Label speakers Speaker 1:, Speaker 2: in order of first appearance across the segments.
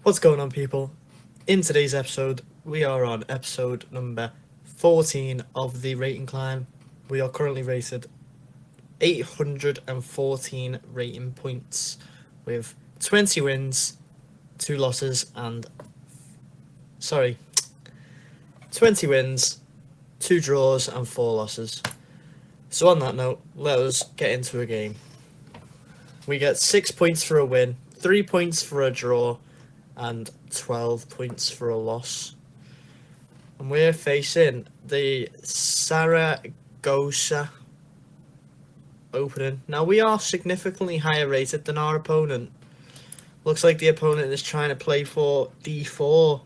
Speaker 1: What's going on, people? In today's episode, we are on episode number 14 of the rating climb. We are currently rated 814 rating points with 20 wins, 2 losses, and 20 wins, 2 draws, and 4 losses. So, on that note, let us get into a game. We get 6 points for a win, 3 points for a draw, and 12 points for a loss. And we're facing the Saragossa opening. Now, we are significantly higher rated than our opponent. Looks like the opponent is trying to play for d4,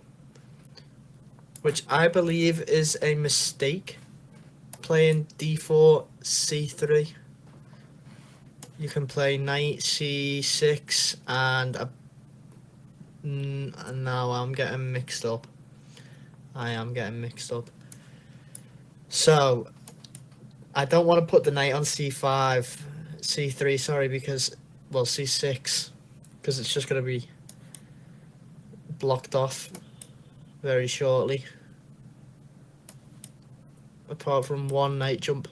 Speaker 1: which I believe is a mistake. Playing d4, c3. You can play knight c6 and now I'm getting mixed up. I am getting mixed up. So, I don't want to put the knight on c5, c3, sorry, because, well, c6, because it's just going to be blocked off very shortly. Apart from one knight jump.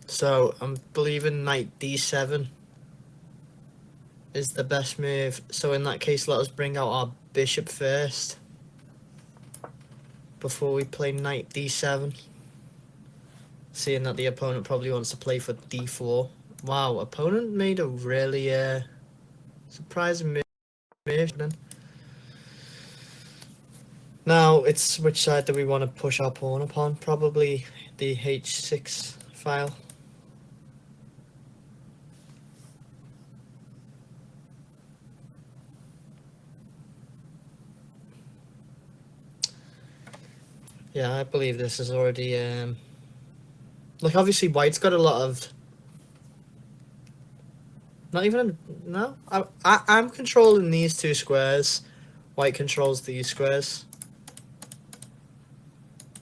Speaker 1: So, I'm believing knight d7 is the best move. So, in that case, let us bring out our bishop first before we play knight d7. Seeing that the opponent probably wants to play for d4. Wow, opponent made a really surprising move then. Now, it's which side do we want to push our pawn upon? Probably the h6 file. Yeah, I believe this is already like, obviously white's got a lot of I'm controlling these two squares. White controls these squares.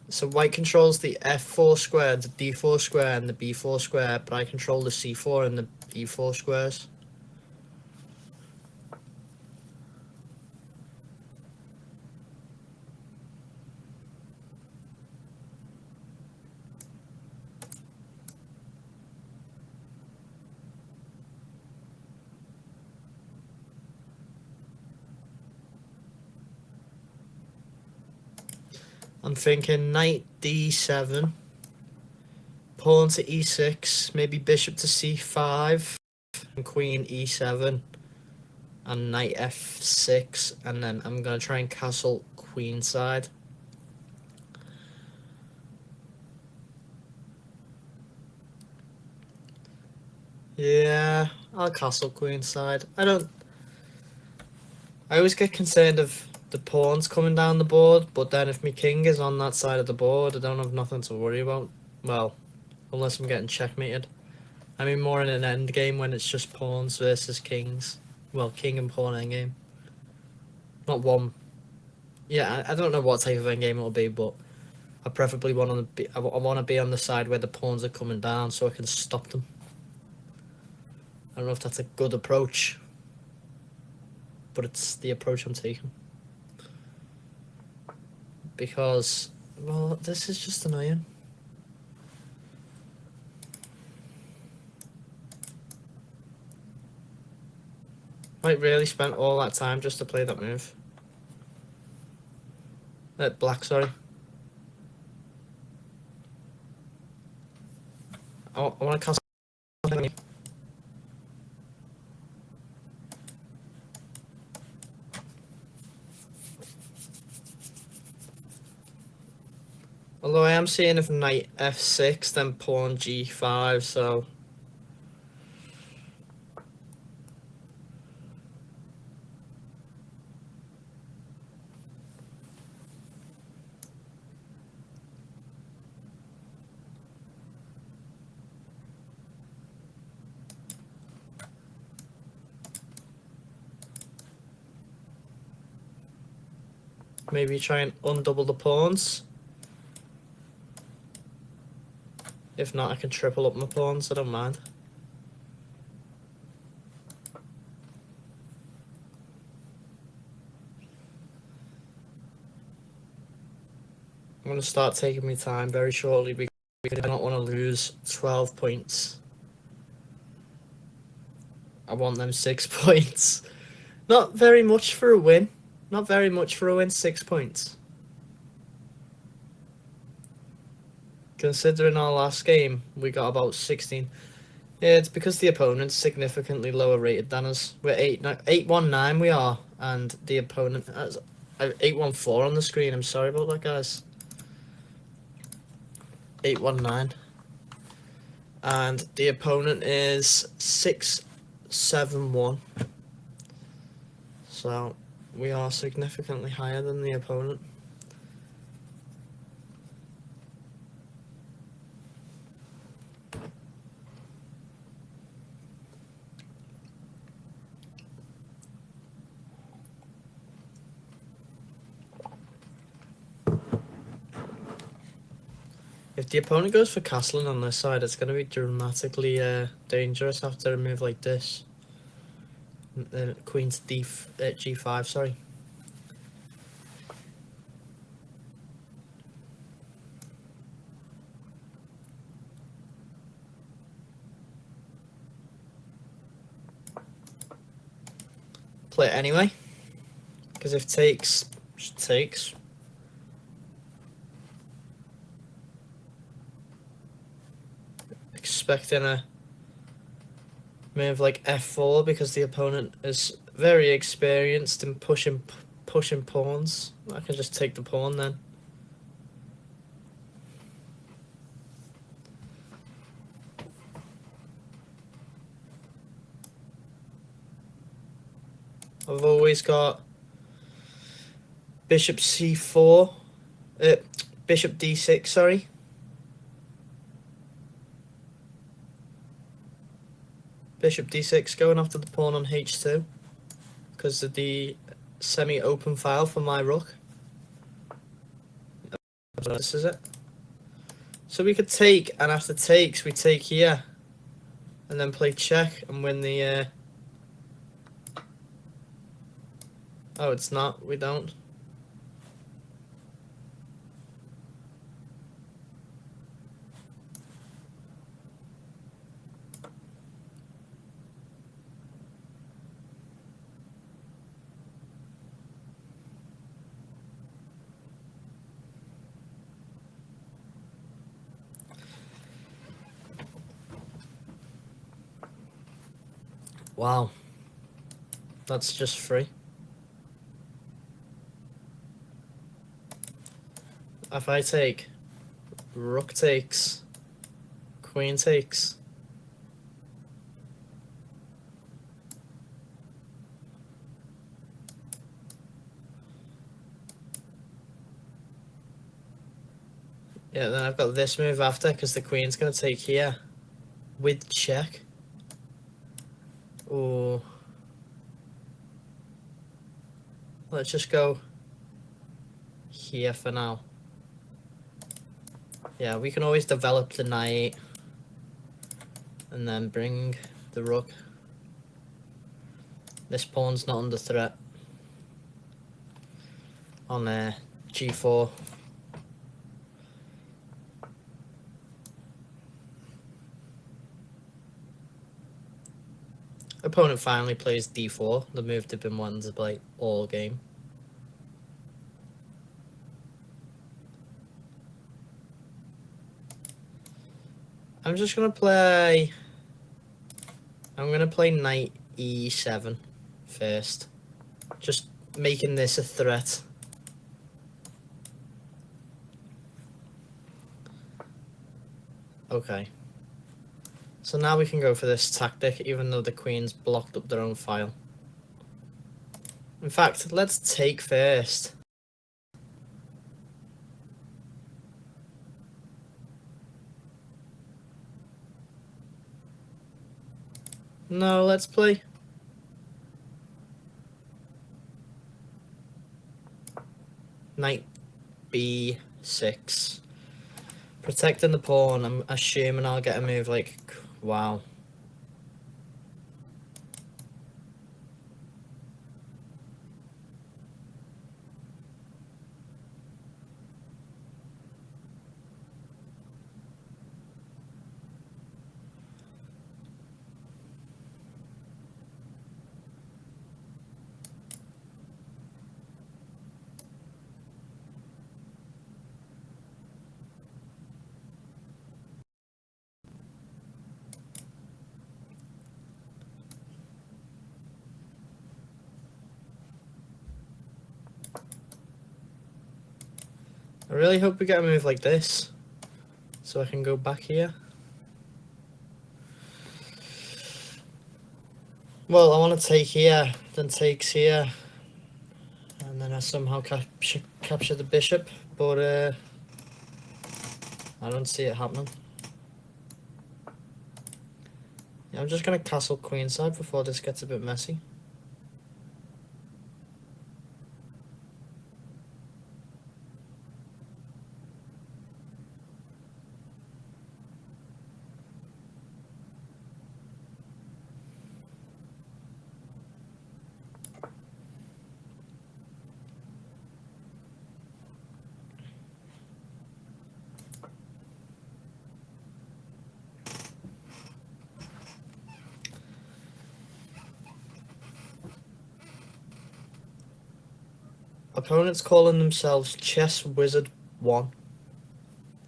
Speaker 1: So white controls the f4 square, the d4 square, and the b4 square, but I control the c4 and the e4 squares. I'm thinking knight d7, pawn to e6, maybe bishop to c5, and queen e7, and knight f6, and then I'm going to try and castle queenside. Yeah, I'll castle queenside. I always get concerned of the pawns coming down the board, but then if my king is on that side of the board, I don't have nothing to worry about. Well, unless I'm getting checkmated. I mean, more in an endgame when it's just pawns versus kings. Well, king and pawn endgame. Not one. Yeah, I don't know what type of endgame it'll be, but I preferably want to be on the side where the pawns are coming down so I can stop them. I don't know if that's a good approach, but it's the approach I'm taking. Because, well, this is just annoying. White really spent all that time just to play that move. Black, sorry. I want to cast. Although I am seeing if knight f6, then pawn g5, so... maybe try and undouble the pawns. If not, I can triple up my pawns, I don't mind. going to start taking my time very shortly because I don't want to lose 12 points. I want them 6 points. Not very much for a win. Not very much for a win, 6 points. Considering our last game, we got about 16. Yeah, it's because the opponent's significantly lower rated than us. We're 819 we are, and the opponent has 814 on the screen. I'm sorry about that, guys. 819. And the opponent is 671. So we are significantly higher than the opponent. If the opponent goes for castling on this side, it's going to be dramatically dangerous after a move like this. Queen to G5, sorry. Play it anyway, because if takes, takes. Expecting a move like f4 because the opponent is very experienced in pushing pawns. I can just take the pawn then. I've always got bishop c4, bishop d6, sorry. Bishop d6 going after the pawn on h2 because of the semi-open file for my rook. This is it. So we could take, and after takes we take here and then play check and win the oh, it's not, we don't. Wow, that's just free. If I take, rook takes, queen takes. Yeah, then I've got this move after because the queen's going to take here with check. Oh, let's just go here for now. Yeah, we can always develop the knight and then bring the rook. This pawn's not under threat on g4. Opponent finally plays d4, the move they've been wanting to play all game. I'm just going to play... I'm going to play knight e7 first. Just making this a threat. Okay. So now we can go for this tactic, even though the queen's blocked up their own file. In fact, let's take first. No, let's play. Knight b6. Protecting the pawn, I'm assuming I'll get a move like, wow. I really hope we get a move like this, so I can go back here. Well, I want to take here, then takes here, and then I somehow capture the bishop, but I don't see it happening. Yeah, I'm just going to castle queenside before this gets a bit messy. Opponents calling themselves Chess Wizard 1.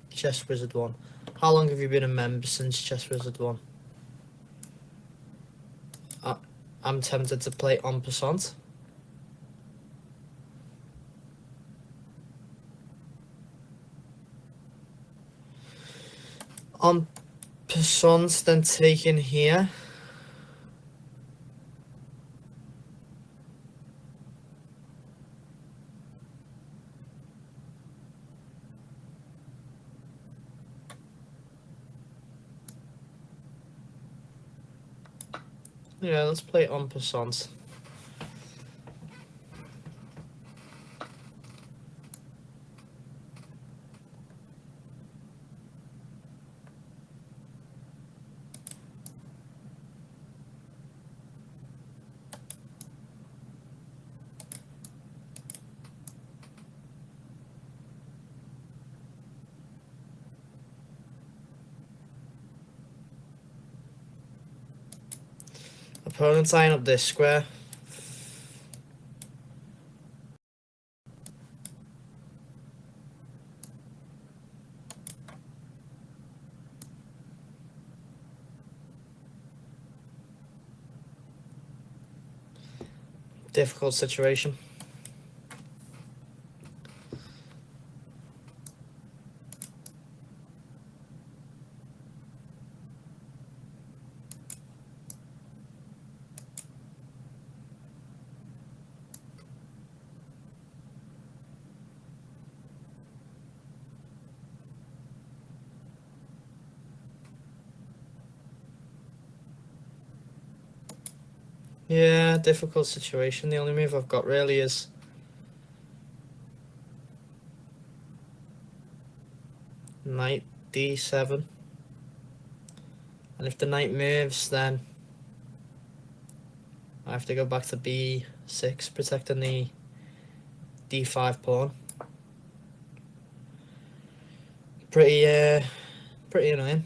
Speaker 1: Chess Wizard 1. How long have you been a member since Chess Wizard 1? I'm tempted to play en passant. En passant, then taking here. Yeah, let's play en passant. Opponents eyeing up this square. Difficult situation. Yeah, difficult situation. The only move I've got really is knight d7. And if the knight moves, then I have to go back to b6, protecting the d5 pawn. Pretty annoying.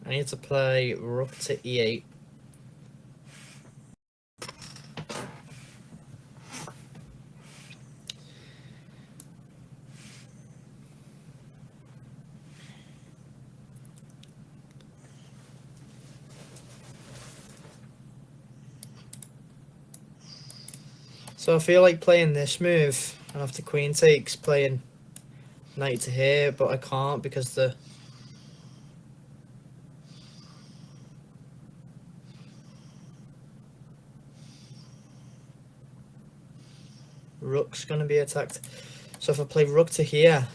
Speaker 1: I need to play rook to e8. So I feel like playing this move, and after queen takes, playing knight to here, but I can't because the rook's going to be attacked. So if I play rook to here,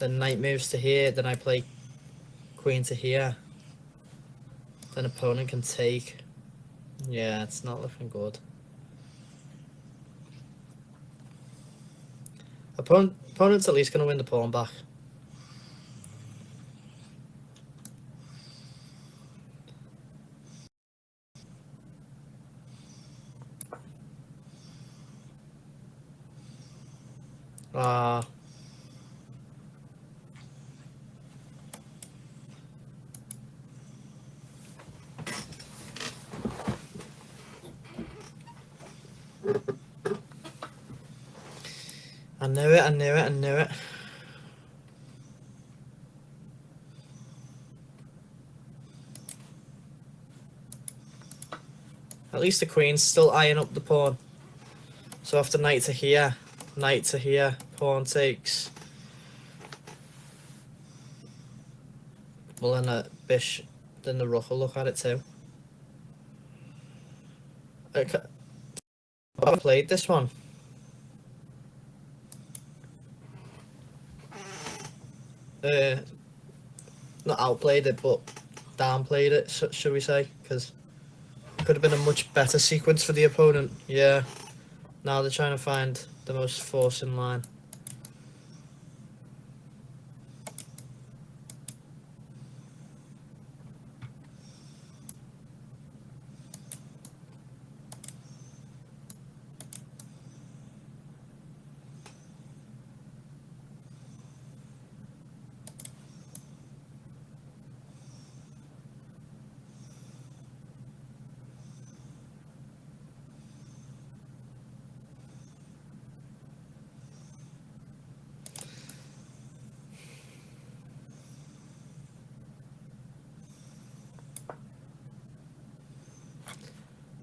Speaker 1: then knight moves to here, then I play queen to here, then opponent can take. Yeah, it's not looking good. Opponent's at least going to win the pawn back. Ah. I knew it, I knew it, I knew it. At least the queen's still eyeing up the pawn. So after knight to here, pawn takes. Well, then then the rook will look at it too. I played this one. Not outplayed it, but downplayed it, should we say? Because it could have been a much better sequence for the opponent. Yeah. Now they're trying to find the most force in line.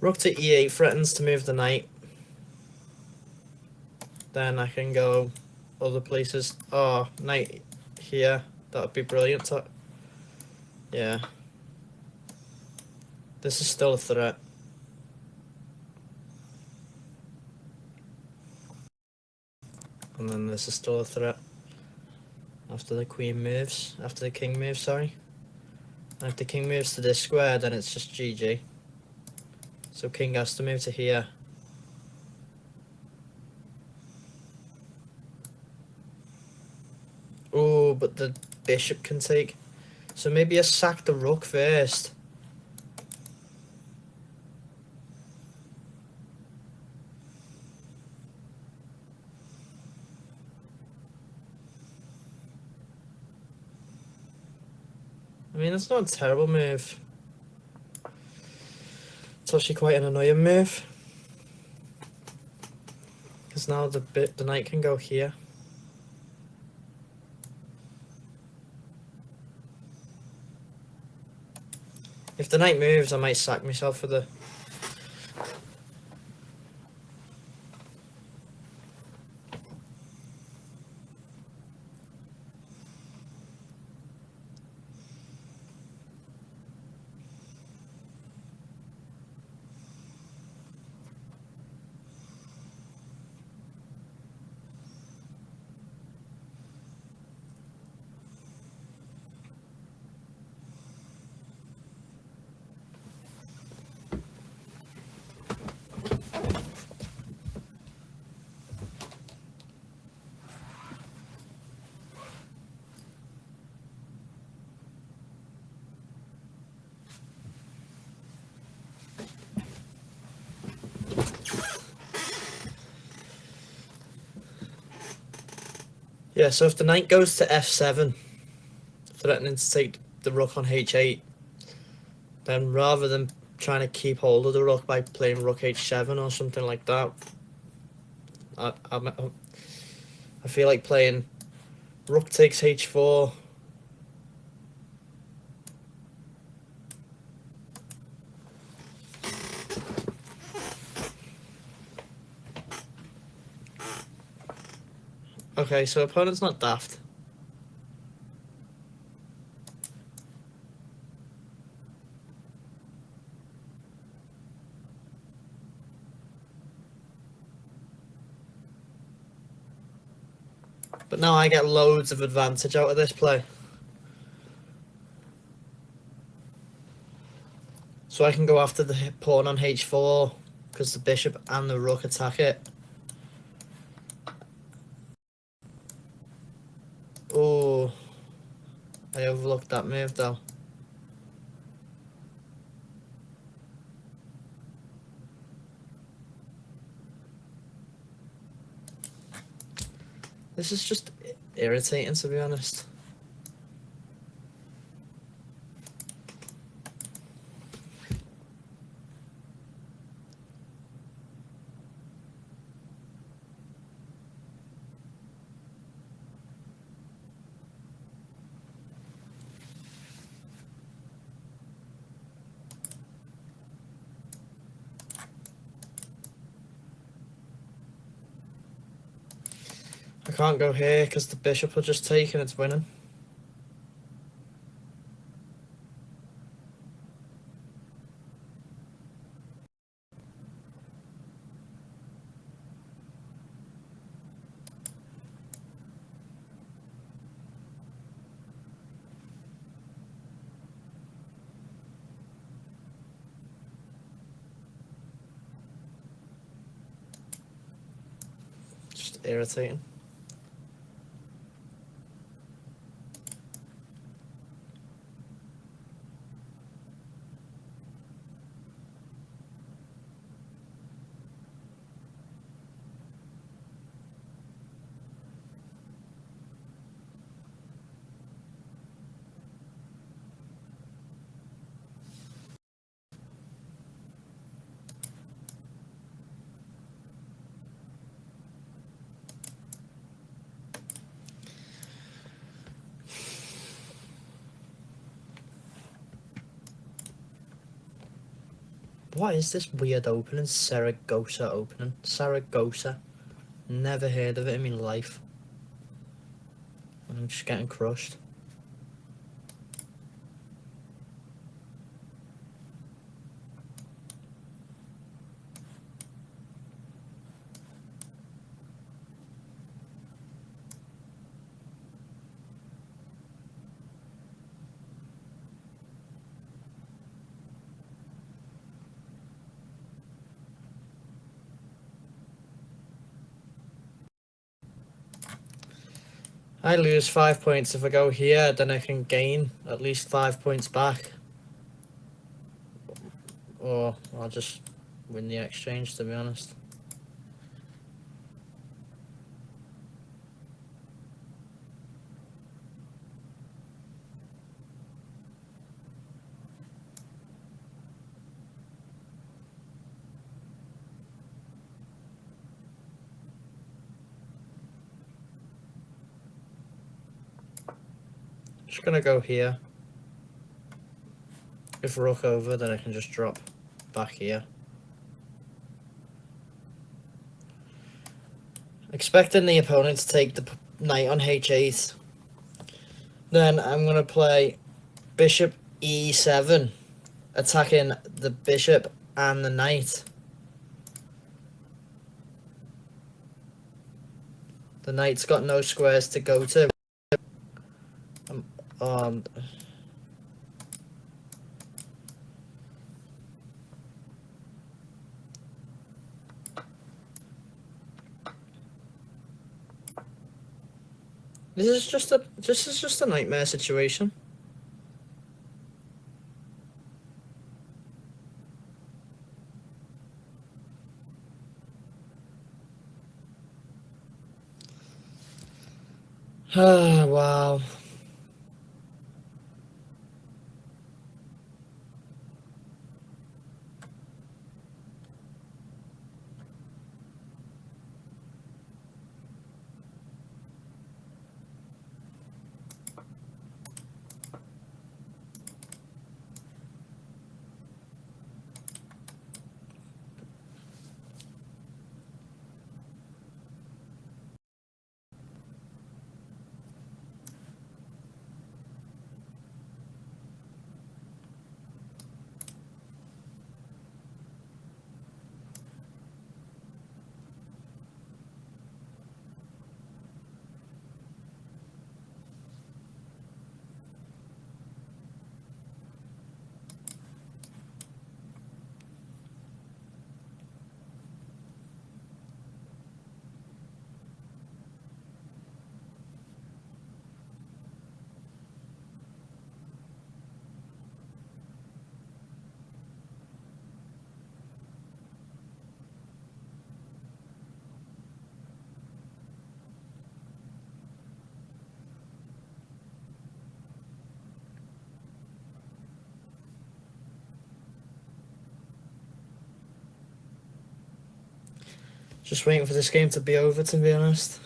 Speaker 1: Rook to e8 threatens to move the knight. Then I can go other places. Oh, knight here. That would be brilliant. Yeah. This is still a threat. And then this is still a threat. After the queen moves. After the king moves, sorry. And if the king moves to this square, then it's just GG. So king has to move to here. Oh, but the bishop can take. So maybe I sack the rook first. I mean, it's not a terrible move. It's actually quite an annoying move. Because now the knight can go here. If the knight moves, I might sack myself for the... Yeah, so if the knight goes to f7, threatening to take the rook on h8, then rather than trying to keep hold of the rook by playing rook h7 or something like that, I feel like playing rook takes h4. Okay, so opponent's not daft. But now I get loads of advantage out of this play. So I can go after the pawn on h4 because the bishop and the rook attack it. Oh, I overlooked that move though. This is just irritating, to be honest. I can't go here because the bishop will just take and it's winning. Just irritating. What is this weird opening? Saragossa opening. Saragossa. Never heard of it in my life. I'm just getting crushed. I lose 5 points. If I go here, then I can gain at least 5 points back. Or I'll just win the exchange, to be honest. Just gonna go here. If rook over, then I can just drop back here. Expecting the opponent to take the knight on h8. Then I'm gonna play bishop e7, attacking the bishop and the knight. The knight's got no squares to go to. This is just a nightmare situation. Ah, wow. Just waiting for this game to be over, to be honest.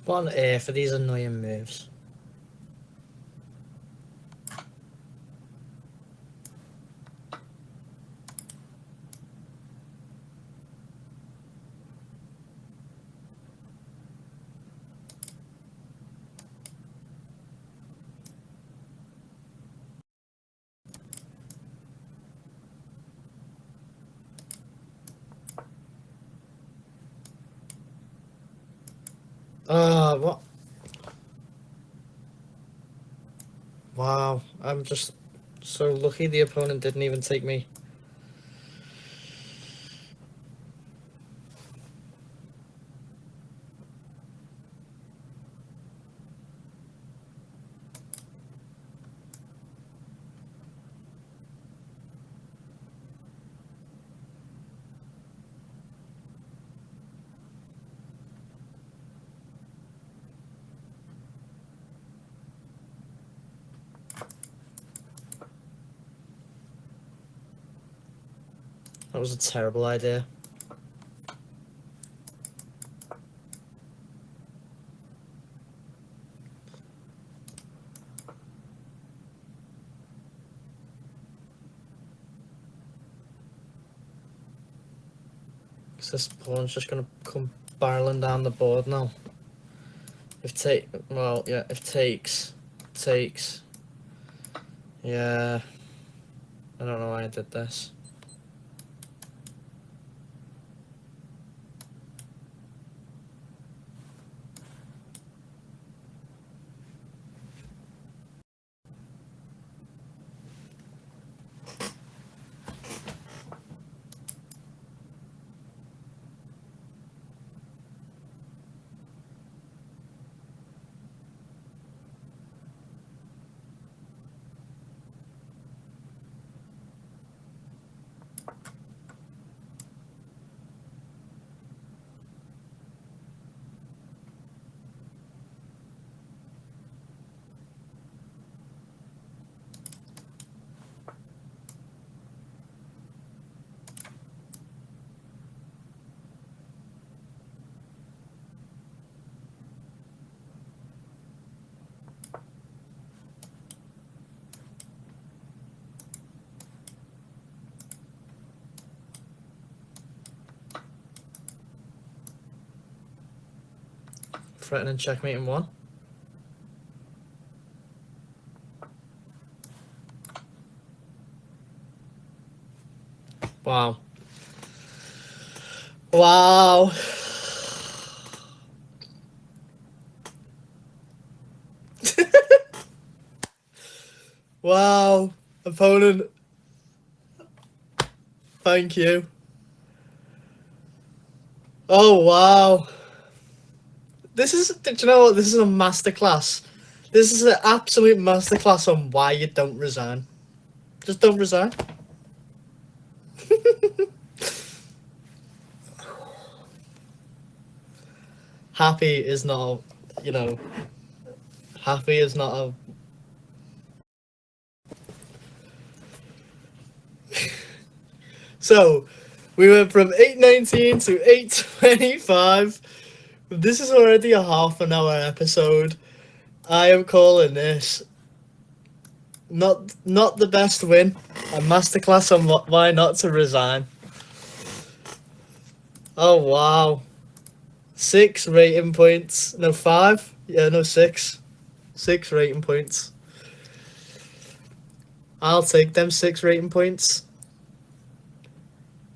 Speaker 1: What on earth are these annoying moves? Oh, what? Wow, I'm just so lucky the opponent didn't even take me. That was a terrible idea. Because this pawn's just going to come barreling down the board now. If takes. Yeah. I don't know why I did this. threatening checkmate in one. Wow. Wow. Wow. Opponent. Thank you. Oh, wow. This is, do you know what? This is a masterclass. This is an absolute masterclass on why you don't resign. Just don't resign. Happy is not, happy is not a... So, we went from 8:19 to 8:25. This is already a half an hour episode. I am calling this not the best win. A masterclass on why not to resign. Oh, wow. 6 rating points. No, 5? Yeah, no, 6. 6 rating points. I'll take them 6 rating points.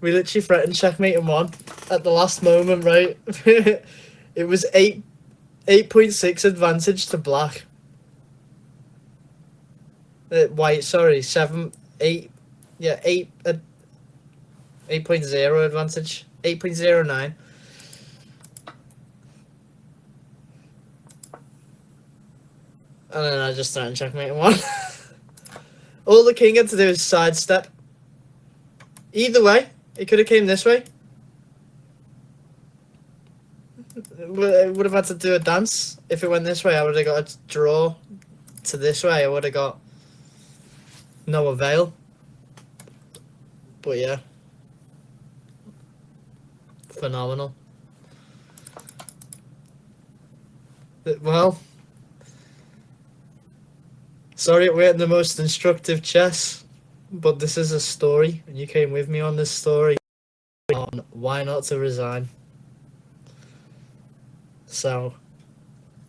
Speaker 1: We literally threatened checkmate in one at the last moment, right? It was 8.6 advantage to black. White, sorry, 7, 8, yeah, 8.0 advantage, 8.09. And then I just started checkmate in one. All the king had to do is sidestep. Either way, it could have came this way. It would have had to do a dance. If it went this way, I would have got a draw. To this way, I would have got no avail. But yeah. Phenomenal. Well, sorry it weren't the most instructive chess, but this is a story, and you came with me on this story on why not to resign. So,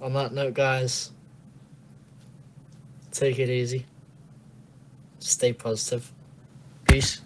Speaker 1: on that note, guys, take it easy. Stay positive. Peace.